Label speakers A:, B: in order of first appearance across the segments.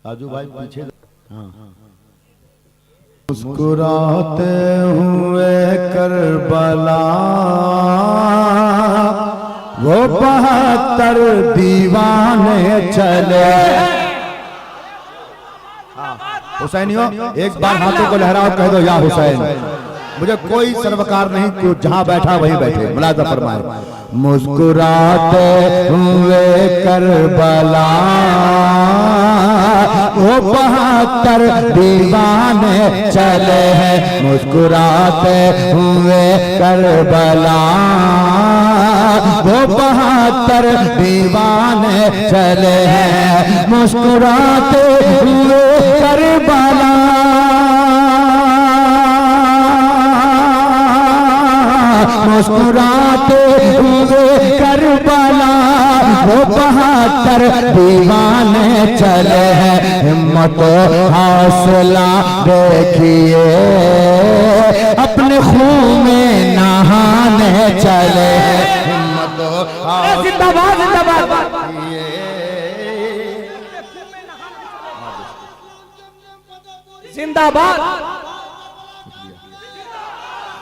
A: राजू भाई पीछे। हाँ
B: मुस्कुराते हुए करबला वो 72 दीवाने चले। हुसैनियों एक बार हाथों को लहराओ, कह दो या हुसैन। मुझे कोई सर्वकार नहीं, क्यों जहां बैठा वहीं बैठे। मुलाजा फरमाए। मुस्कुराते हुए करबला वो 72 दीवाने चले हैं। मुस्कुराते हुए करबला वो 72 दीवाने चले हैं। मुस्कुराते हुए करबला मुस्कुराते हुए करबला वो 72 दीवाने चले हैं। हिम्मत हौसला देखिए अपने खून में नहाने चले हैं। हिम्मत जिंदाबाद जिंदाबाद।
C: जिंदाबाद।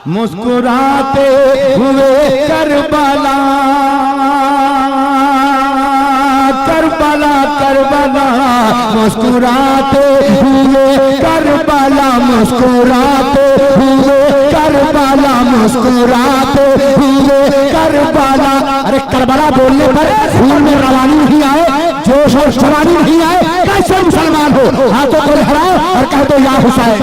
B: मुस्कुराते हुए करबला करबला करबला मुस्कुराते हुए करबला मुस्कुराते हुए करबला मुस्कुराते हुए करबला। अरे करबला बोलने पर खून में रवानी नहीं आए, जोश और जवानी नहीं आए, कैसे मुसलमान हो? हाथों को लहराओ और कह दो या हुसैन।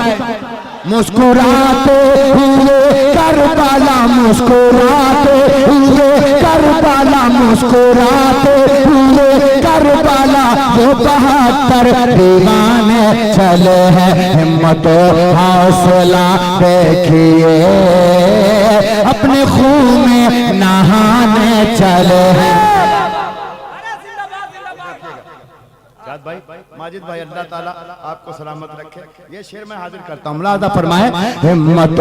B: मुस्कुराते हुए करबला मुस्कुराते हुए करबला मुस्कुराते हुए करबला वो 72 दीवाने चले हैं। हिम्मत हौसला देखिए अपने खून में नहाने चले हैं।
A: भाई माजिद भाई अल्लाह ताला आपको सलामत रखे। ये शेर मैं हाजिर करता हूँ।
B: मुलाजा फरमाए। हिम्मत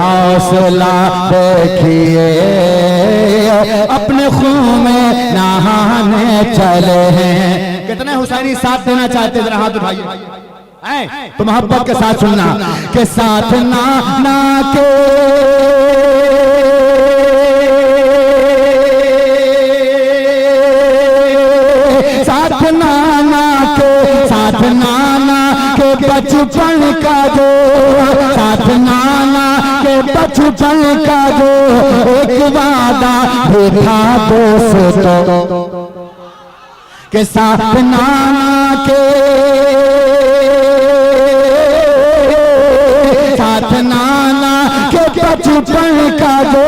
B: हौसला देखिए अपने खून में नहाने चले हैं। कितने हुसैनी साथ देना चाहते जरा हाथ उठाइए तो मोहब्बत के साथ सुनना के साथ ना ना के साथ नाना के बचपन का जो साथ नाना के बचपन का जो एक वादा भी था दोस्तों के साथ नाना के साथ नाना के बचपन का जो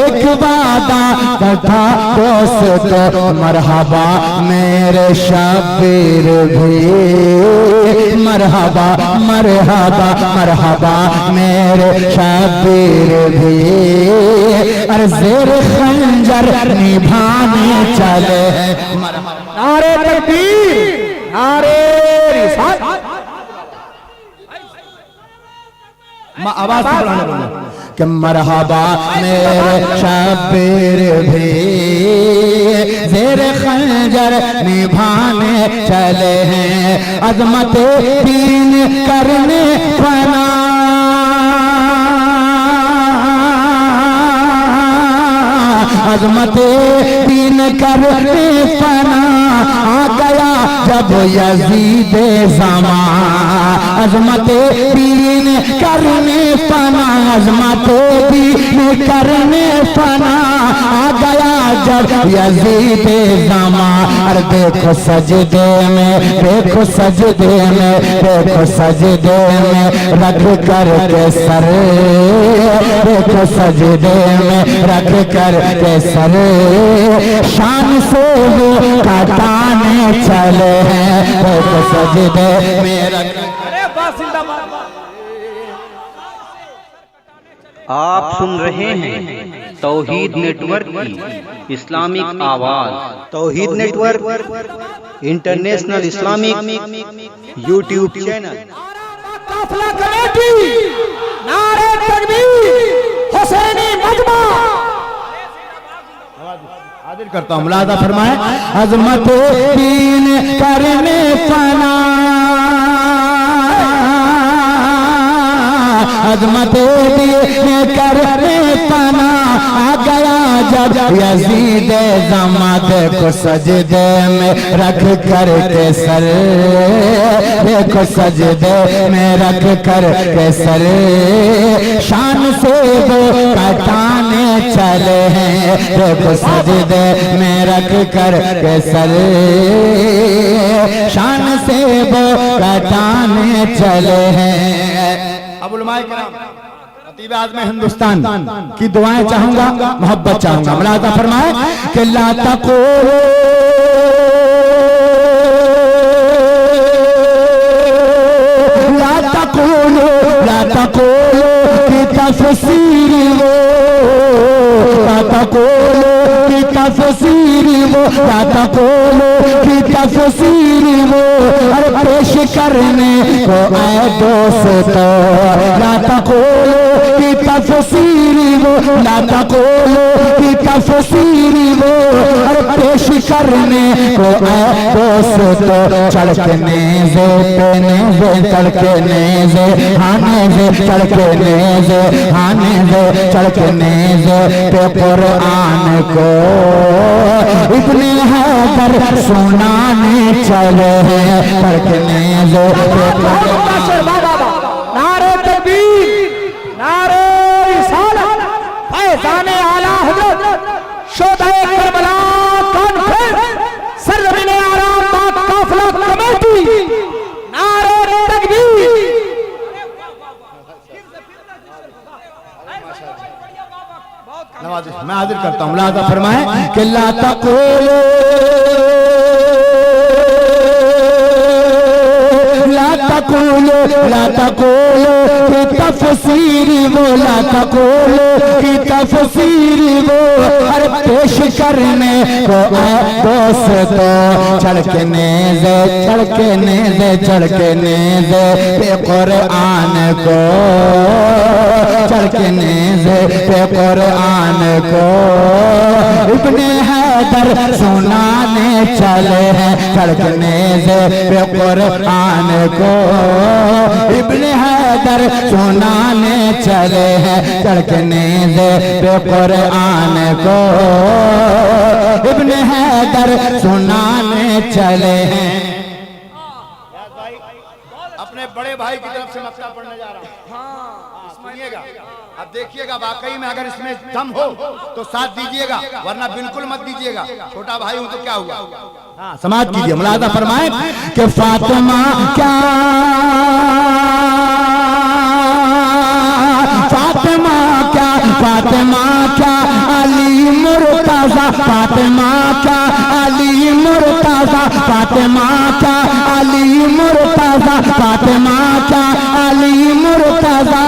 B: एक वादा था दोस्तों। मरहबा मेरे शबीर भी मरहबा मरहबा मरहबा मेरे शबीर भी अरे ज़ेर खंजर निभाने चले।
C: नारे तकबीर, नारे रिसालत।
B: आवाज से बुलाना बोलना कि मरहबा मेरे शबीर भी ज़ेर खंजर निभाने चले हैं। अज़मत दीन करने फना अज़मत दीन करने फना आ गया जब यजीद ज़मा। अज़मत दीन करने फना अज़मत दीन करने फना आ गया जब यजीद ज़मा। अरे देखो सजदे में देखो सजदे में देखो सजदे में रख कर के सर देखो सजदे में रख कर के सर शान से वो कटाने चले हैं। देखो सजदे में रख।
D: आप सुन रहे हैं तौहीद नेटवर्क की इस्लामिक आवाज। Tauheed network international Islamic YouTube channel.
C: काफिला कमेटी, नारे तकबीर, हुसैनी मजमा।
B: हाजिर करता हूँ। मुलाजा फरमाए। अज़मत दीन करने फना अजमत दिए करने पना आ गया जब यजीद जमात को सजदे में रख कर के सर, देखो सजदे में रख कर के सर, शान से वो कटाने चले हैं, देखो सजदे में रख कर के सर, शान से वो कटाने चले हैं।
A: अब उलमाए किराम खतीब आज़म
B: हिंदुस्तान की दुआएं चाहूंगा, मोहब्बत चाहूंगा। मुलाज़ा फरमाए कि ला तक़ूलू की तफसीर वो, ला तक़ूलू की तफसीर वो, ला तक़ूलू की तफसीर वो, अरे पेश करने को आए दोस्तों, ला तक़ूलू की तफसीर वो, ला तक़ूलू की तफसीर वो, अरे पेश करने को आए दोस्तों, चढ़कने से पेने से चढ़कने से हाने से चढ़कने से हाने से चढ़कने से पे कुरान को इतने हैदर सुनाने चले हैं, चढ़कने से
C: नारे तकबीर, नारे रिसालत, फैज़ाने आला हज़रत शोधाए करबला कॉन्फ्रेंस सरज़मीने आराम बाग काफिला कमेटी, नारे तकबीर।
B: मैं हाजिर करता हूँ। मुलाज़ा फरमाए कि ला तक़ूलू ला तक़ूलू की तफसीर वो, ला तक़ूलू की तफसीर वो, अरे पेश करने को आए दोस्तों, चढ़कने से चढ़कने से चढ़कने से पे कुरान को, चढ़कने से पे कुरान को इब्ने हैदर सुनाने चले हैं, चढ़कने से पे कुरान को इब्ने हैदर सुनाने चले हैं, चढ़कने से पे कुरान को इब्ने हैदर सुनाने चले हैं।
A: अपने बड़े भाई की तरफ से मक्का पढ़ने जा रहा हूँ, सुनिएगा। अब देखिएगा वाकई में अगर इसमें दम हो तो साथ दीजिएगा, वरना बिल्कुल मत दीजिएगा। छोटा भाई हूं तो क्या हुआ,
B: हाँ समाज कीजिए। मुलाज़ा फरमाए कि फातिमा क्या, फातिमा क्या, फातिमा क्या अली मुर्तज़ा, फातिमा क्या अली मुर्तज़ा, फातिमा क्या अली मुर्तज़ा, फातिमा क्या अली मुर्तज़ा,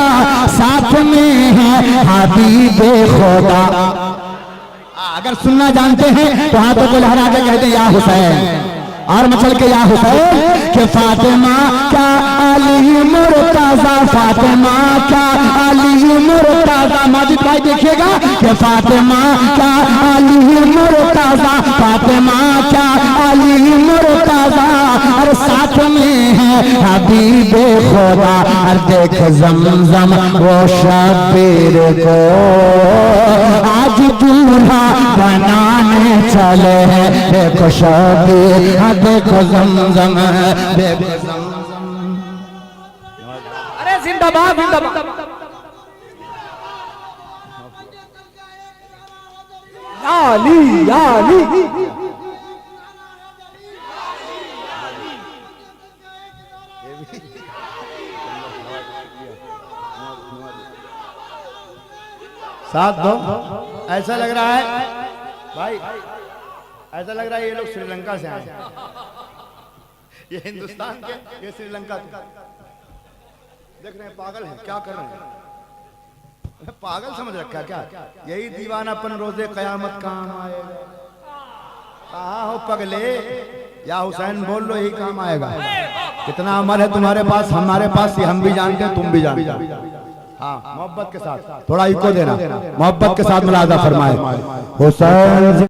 B: साथ में है हबीबे खुदा। अगर सुनना जानते हैं तो हाथों को लहरा के कहते या हुसैन, और मचल के या हुसैन कि फातिमा क्या अली मुर्तज़ा, फातिमा क्या अली मुर्तज़ा। माजिद भाई देखिएगा कि फातिमा क्या अली मुर्तज़ा, फातिमा क्या अली मुर्तज़ा, और साथ में है हबीबे खुदा। और देख ज़मज़म वो शबीर को आज दूल्हा बनाने चले हैं, देखो शबीर, देखो ज़मज़म, देखो ज़मज़म।
C: अरे जिंदाबाद जिंदाबाद, या अली या अली।
A: साथ दो। ऐसा लग रहा है भाई, ऐसा लग रहा है ये लोग श्रीलंका से आए हैं। ये हिंदुस्तान के, ये श्रीलंका के। देख रहे हैं पागल हैं, क्या कर रहे हैं, पागल समझ रखा क्या? यही दीवानापन रोजे कयामत काम आएगा। कहाँ हो पगले, या हुसैन बोल लो, यही काम आएगा। कितना अमल है तुम्हारे पास, हमारे पास, ये हम भी जानते हैं, तुम भी जानते हो। हाँ मोहब्बत के साथ,
B: थोड़ा इको देना, मोहब्बत के साथ मुलाज़ा फरमाए हुसैन।